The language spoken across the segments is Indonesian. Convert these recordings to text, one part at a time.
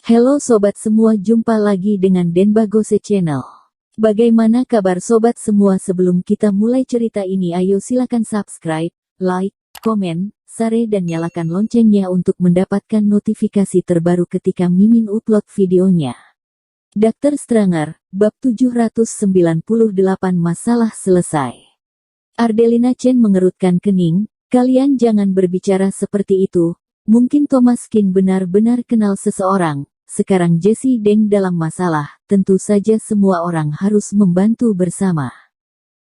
Halo sobat semua, jumpa lagi dengan Denbagose Channel. Bagaimana kabar sobat semua? Sebelum kita mulai cerita ini, ayo silakan subscribe, like, komen, share dan nyalakan loncengnya untuk mendapatkan notifikasi terbaru ketika Mimin upload videonya. Dr. Stranger, bab 798 masalah selesai. Ardelina Chen mengerutkan kening, kalian jangan berbicara seperti itu. Mungkin Thomas Kin benar-benar kenal seseorang. Sekarang Jessie Deng dalam masalah, tentu saja semua orang harus membantu bersama.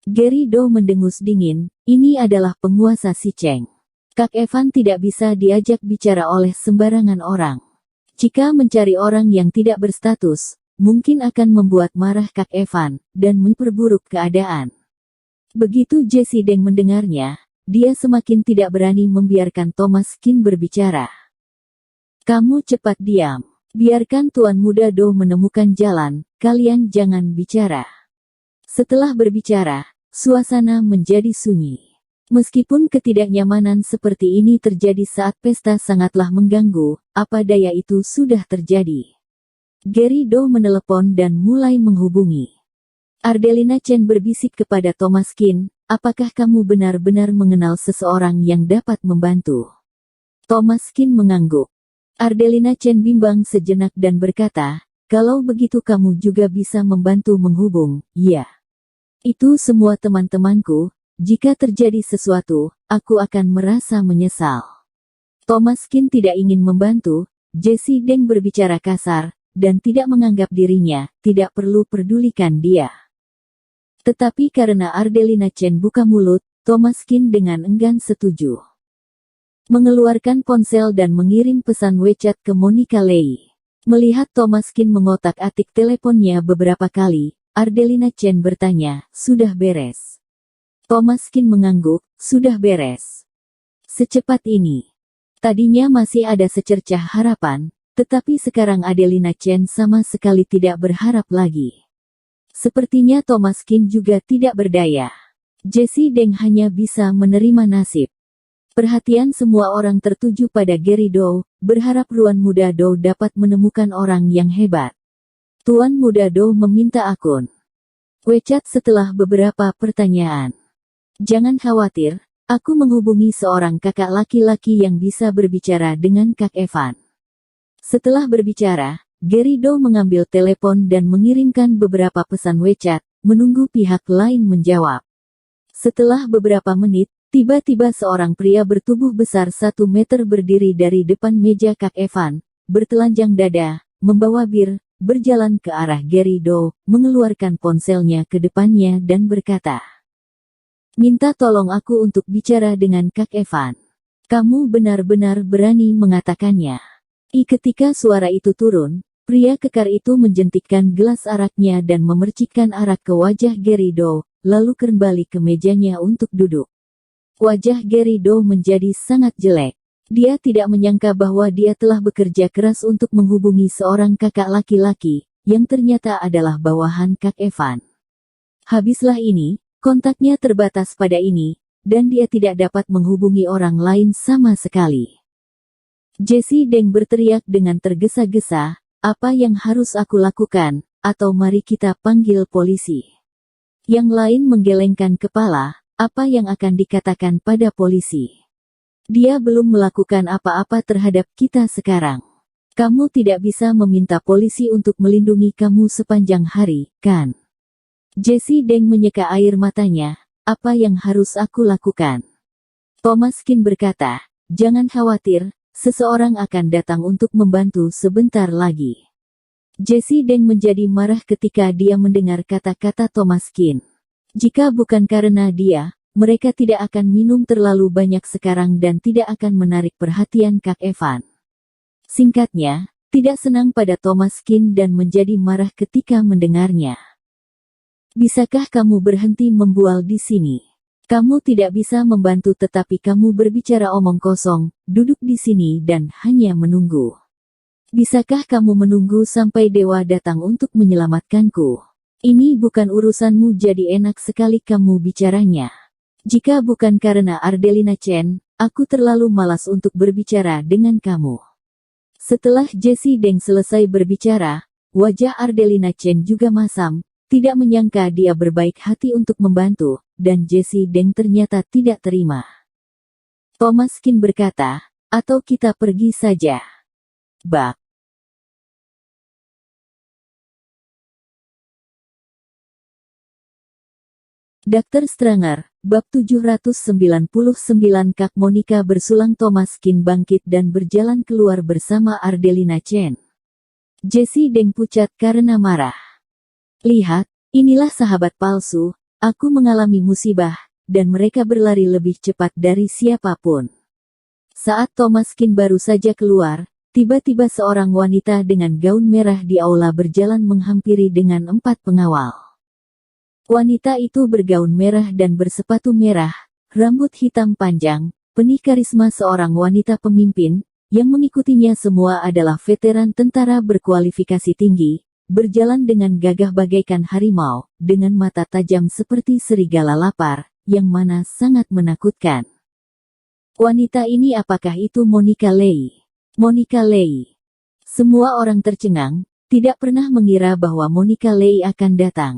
Gary Do mendengus dingin, ini adalah penguasa Si Cheng. Kak Evan tidak bisa diajak bicara oleh sembarangan orang. Jika mencari orang yang tidak berstatus, mungkin akan membuat marah Kak Evan, dan memperburuk keadaan. Begitu Jessie Deng mendengarnya, dia semakin tidak berani membiarkan Thomas Kin berbicara. Kamu cepat diam. Biarkan Tuan Muda Do menemukan jalan, kalian jangan bicara. Setelah berbicara, suasana menjadi sunyi. Meskipun ketidaknyamanan seperti ini terjadi saat pesta sangatlah mengganggu, apa daya itu sudah terjadi. Gary Do menelepon dan mulai menghubungi. Ardelina Chen berbisik kepada Thomas Kin, apakah kamu benar-benar mengenal seseorang yang dapat membantu? Thomas Kin mengangguk. Ardelina Chen bimbang sejenak dan berkata, kalau begitu kamu juga bisa membantu menghubung, ya. Itu semua teman-temanku, jika terjadi sesuatu, aku akan merasa menyesal. Thomas Kin tidak ingin membantu, Jessie Deng berbicara kasar, dan tidak menganggap dirinya, tidak perlu pedulikan dia. Tetapi karena Ardelina Chen buka mulut, Thomas Kin dengan enggan setuju. Mengeluarkan ponsel dan mengirim pesan WeChat ke Monica Lei. Melihat Thomas Kin mengotak-atik teleponnya beberapa kali, Ardelina Chen bertanya, sudah beres? Thomas Kin mengangguk, sudah beres. Secepat ini. Tadinya masih ada secercah harapan, tetapi sekarang Ardelina Chen sama sekali tidak berharap lagi. Sepertinya Thomas Kin juga tidak berdaya. Jessie Deng hanya bisa menerima nasib. Perhatian semua orang tertuju pada Gary Do, berharap Tuan Muda Do dapat menemukan orang yang hebat. Tuan Muda Do meminta akun WeChat setelah beberapa pertanyaan. Jangan khawatir, aku menghubungi seorang kakak laki-laki yang bisa berbicara dengan Kak Evan. Setelah berbicara, Gary Do mengambil telepon dan mengirimkan beberapa pesan WeChat, menunggu pihak lain menjawab. Setelah beberapa menit, tiba-tiba seorang pria bertubuh besar 1 meter berdiri dari depan meja Kak Evan, bertelanjang dada, membawa bir, berjalan ke arah Gary Do, mengeluarkan ponselnya ke depannya dan berkata, minta tolong aku untuk bicara dengan Kak Evan. Kamu benar-benar berani mengatakannya. Ketika suara itu turun, pria kekar itu menjentikkan gelas araknya dan memercikkan arak ke wajah Gary Do, lalu kembali ke mejanya untuk duduk. Wajah Gary Do menjadi sangat jelek. Dia tidak menyangka bahwa dia telah bekerja keras untuk menghubungi seorang kakak laki-laki, yang ternyata adalah bawahan Kak Evan. Habislah ini, kontaknya terbatas pada ini, dan dia tidak dapat menghubungi orang lain sama sekali. Jessie Deng berteriak dengan tergesa-gesa, apa yang harus aku lakukan, atau mari kita panggil polisi. Yang lain menggelengkan kepala, apa yang akan dikatakan pada polisi? Dia belum melakukan apa-apa terhadap kita sekarang. Kamu tidak bisa meminta polisi untuk melindungi kamu sepanjang hari, kan? Jessie Deng menyeka air matanya, apa yang harus aku lakukan? Thomas Kin berkata, jangan khawatir, seseorang akan datang untuk membantu sebentar lagi. Jessie Deng menjadi marah ketika dia mendengar kata-kata Thomas Kin. Jika bukan karena dia, mereka tidak akan minum terlalu banyak sekarang dan tidak akan menarik perhatian Kak Evan. Singkatnya, tidak senang pada Thomas Kin dan menjadi marah ketika mendengarnya. Bisakah kamu berhenti membual di sini? Kamu tidak bisa membantu tetapi kamu berbicara omong kosong, duduk di sini dan hanya menunggu. Bisakah kamu menunggu sampai dewa datang untuk menyelamatkanku? Ini bukan urusanmu, jadi enak sekali kamu bicaranya. Jika bukan karena Ardelina Chen, aku terlalu malas untuk berbicara dengan kamu. Setelah Jessie Deng selesai berbicara, wajah Ardelina Chen juga masam, tidak menyangka dia berbaik hati untuk membantu, dan Jessie Deng ternyata tidak terima. Thomas Qin berkata, atau kita pergi saja. Bak. Dr. Stranger, bab 799 Kak Monica bersulang. Thomas Qin bangkit dan berjalan keluar bersama Ardelina Chen. Jessie Deng pucat karena marah. Lihat, inilah sahabat palsu, aku mengalami musibah, dan mereka berlari lebih cepat dari siapapun. Saat Thomas Qin baru saja keluar, tiba-tiba seorang wanita dengan gaun merah di aula berjalan menghampiri dengan 4 pengawal. Wanita itu bergaun merah dan bersepatu merah, rambut hitam panjang, penuh karisma seorang wanita pemimpin, yang mengikutinya semua adalah veteran tentara berkualifikasi tinggi, berjalan dengan gagah bagaikan harimau, dengan mata tajam seperti serigala lapar, yang mana sangat menakutkan. Wanita ini apakah itu Monica Lei? Monica Lei. Semua orang tercengang, tidak pernah mengira bahwa Monica Lei akan datang.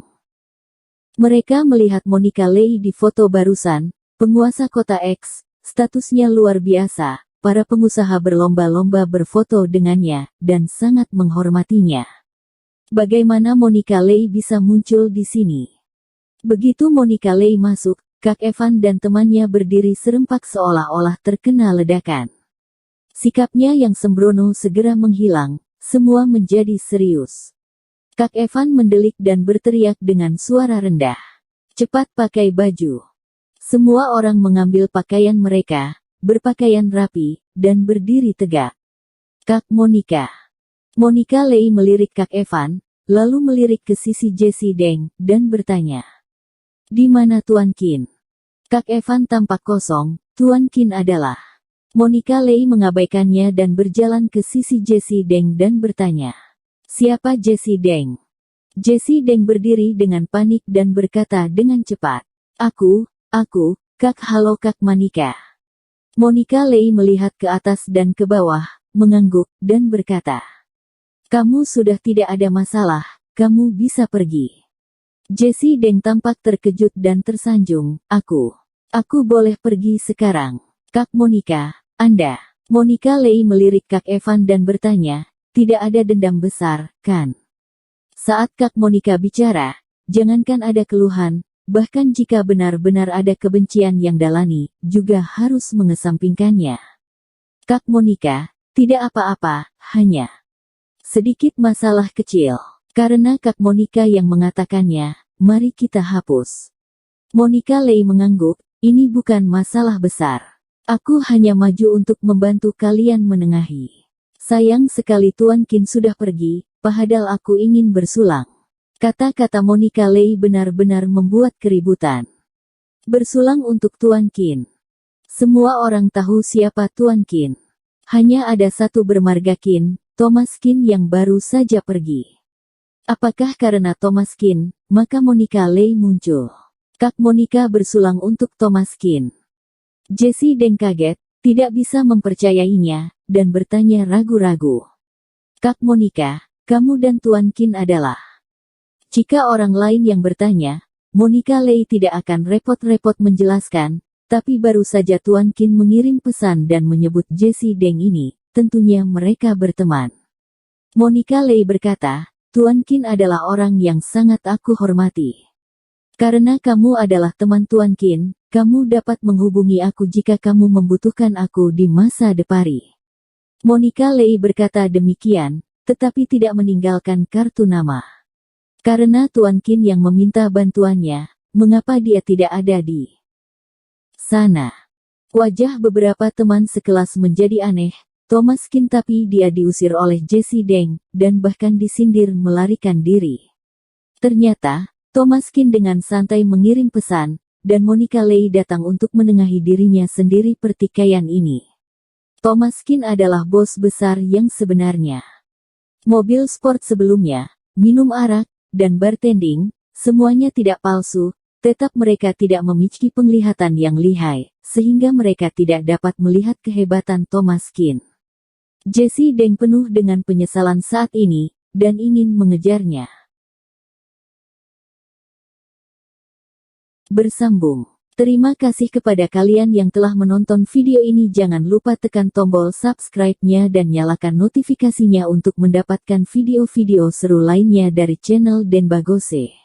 Mereka melihat Monica Lei di foto barusan, penguasa kota X, statusnya luar biasa, para pengusaha berlomba-lomba berfoto dengannya, dan sangat menghormatinya. Bagaimana Monica Lei bisa muncul di sini? Begitu Monica Lei masuk, Kak Evan dan temannya berdiri serempak seolah-olah terkena ledakan. Sikapnya yang sembrono segera menghilang, semua menjadi serius. Kak Evan mendelik dan berteriak dengan suara rendah. Cepat pakai baju. Semua orang mengambil pakaian mereka, berpakaian rapi, dan berdiri tegak. Kak Monica. Monica Lei melirik Kak Evan, lalu melirik ke sisi Jessie Deng, dan bertanya. Di mana Tuan Qin? Kak Evan tampak kosong, Tuan Qin adalah. Monica Lei mengabaikannya dan berjalan ke sisi Jessie Deng dan bertanya. Siapa Jessie Deng? Jessie Deng berdiri dengan panik dan berkata dengan cepat. Aku, Kak halo Kak Monica. Monica Lei melihat ke atas dan ke bawah, mengangguk, dan berkata. Kamu sudah tidak ada masalah, kamu bisa pergi. Jessie Deng tampak terkejut dan tersanjung. Aku boleh pergi sekarang. Kak Monica, Anda. Monica Lei melirik Kak Evan dan bertanya. Tidak ada dendam besar, kan? Saat Kak Monica bicara, jangankan ada keluhan, bahkan jika benar-benar ada kebencian yang dalami, juga harus mengesampingkannya. Kak Monica, tidak apa-apa, hanya sedikit masalah kecil. Karena Kak Monica yang mengatakannya, mari kita hapus. Monica Lei mengangguk, ini bukan masalah besar. Aku hanya maju untuk membantu kalian menengahi. Sayang sekali Tuan Qin sudah pergi, padahal aku ingin bersulang. Kata-kata Monica Lei benar-benar membuat keributan. Bersulang untuk Tuan Qin. Semua orang tahu siapa Tuan Qin. Hanya ada satu bermarga Qin, Thomas Qin yang baru saja pergi. Apakah karena Thomas Qin, maka Monica Lei muncul. Kak Monica bersulang untuk Thomas Qin. Jessie Deng kaget, tidak bisa mempercayainya, dan bertanya ragu-ragu. Kak Monica, kamu dan Tuan Qin adalah. Jika orang lain yang bertanya, Monica Lei tidak akan repot-repot menjelaskan, tapi baru saja Tuan Qin mengirim pesan dan menyebut Jessie Deng ini, tentunya mereka berteman. Monica Lei berkata, Tuan Qin adalah orang yang sangat aku hormati. Karena kamu adalah teman Tuan Qin, kamu dapat menghubungi aku jika kamu membutuhkan aku di masa depan. Monica Lei berkata demikian, tetapi tidak meninggalkan kartu nama. Karena Tuan Qin yang meminta bantuannya, mengapa dia tidak ada di sana? Wajah beberapa teman sekelas menjadi aneh, Thomas Qin tapi dia diusir oleh Jessie Deng, dan bahkan disindir melarikan diri. Ternyata, Thomas Qin dengan santai mengirim pesan, dan Monica Lei datang untuk menengahi dirinya sendiri pertikaian ini. Thomas Qin adalah bos besar yang sebenarnya. Mobil sport sebelumnya, minum arak, dan bartending, semuanya tidak palsu, tetap mereka tidak memiliki penglihatan yang lihai, sehingga mereka tidak dapat melihat kehebatan Thomas Qin. Jesse Deng penuh dengan penyesalan saat ini, dan ingin mengejarnya. Bersambung. Terima kasih kepada kalian yang telah menonton video ini. Jangan lupa tekan tombol subscribe-nya dan nyalakan notifikasinya untuk mendapatkan video-video seru lainnya dari channel Denbagose.